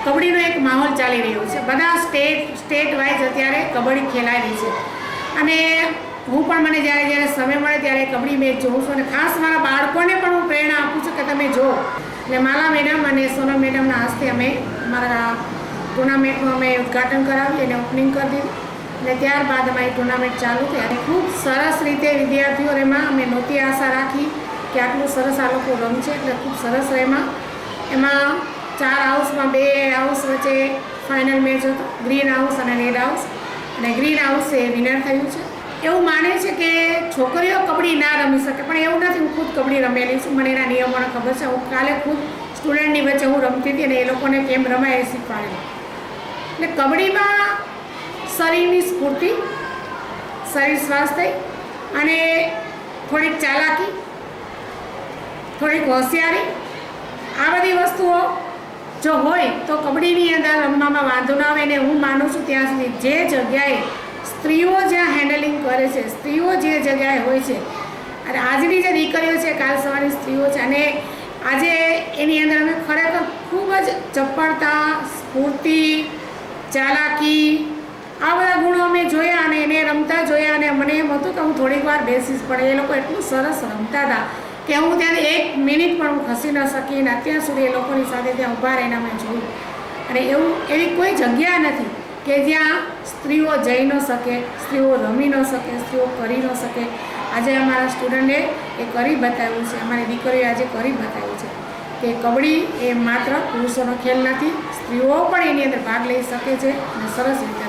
કબડ્ડીનો એક માહોલ ચાલી રહ્યો છે. બધા સ્ટેટ વાઇઝ અત્યારે કબડ્ડી ખેલાઈ રહી છે અને હું પણ મને જ્યારે સમય મળે ત્યારે કબડ્ડી મેચ જોઉં છું અને ખાસ મારા બાળકોને પણ હું પ્રેરણા આપું છું કે તમે જુઓ. એટલે માલા મેડમ અને સોનલ મેડમના હસ્તે અમે અમારા ટુર્નામેન્ટનું અમે ઉદ્ઘાટન કરાવ્યું અને ઓપનિંગ કરી દીધું અને ત્યારબાદ અમારી ટુર્નામેન્ટ ચાલુ થઈ અને ખૂબ સરસ રીતે વિદ્યાર્થીઓ એમાં અમે નહોતી આશા રાખી કે આટલું સરસ આ લોકો રમશે એટલે ખૂબ સરસ એમાં 4 હાઉસમાં 2 હાઉસ વચ્ચે ફાઇનલ મેચ હતો, ગ્રીન હાઉસ અને રેડ હાઉસ, અને ગ્રીન હાઉસ એ વિનર થયું છે. એવું માને છે કે છોકરીઓ કબડ્ડી ના રમી શકે, પણ એવું નથી. હું ખુદ કબડ્ડી રમેલી છું, મને એના નિયમોને ખબર છે. હું કાલે ખુદ સ્ટુડન્ટની વચ્ચે હું રમતી હતી અને એ લોકોને કેમ રમાય એ શીખવાડેલું. એટલે કબડ્ડીમાં શરીરની સ્ફૂર્તિ, શરીર સ્વાસ્થ્ય અને થોડીક ચાલાકી, થોડીક હોશિયારી, આ બધી વસ્તુઓ જો હોય તો કબડ્ડીની અંદર રમવામાં વાંધો ના આવે. અને હું માનું છું ત્યાં સુધી જે જગ્યાએ સ્ત્રીઓ જ્યાં હેન્ડલિંગ કરે છે, સ્ત્રીઓ જે જગ્યાએ હોય છે, અને આજની જે દીકરીઓ છે, કાલ સવારની સ્ત્રીઓ છે, અને આજે એની અંદર અમે ખરેખર ખૂબ જ ચપળતા, સ્ફૂર્તિ, ચાલાકી, આ બધા ગુણો અમે જોયા અને એને રમતા જોયા. અને મને એમ હતું કે હું થોડીક વાર બેસીશ, પણ એ લોકો એટલું સરસ રમતા હતા કે હું ત્યાંથી 1 મિનિટ પણ હું ખસી ન શકી. અને અત્યાર સુધી એ લોકોની સાથે ત્યાં ઊભા રહીને મેં જોયું. અને એવી કોઈ જગ્યા નથી કે જ્યાં સ્ત્રીઓ જઈ ન શકે, સ્ત્રીઓ રમી ન શકે, સ્ત્રીઓ કરી ન શકે. આજે અમારા સ્ટુડન્ટે એ કરી બતાવ્યું છે, અમારી દીકરીએ આજે કરી બતાવ્યું છે કે કબડ્ડી એ માત્ર પુરુષોનો ખેલ નથી, સ્ત્રીઓ પણ એની અંદર ભાગ લઈ શકે છે અને સરસ રીતે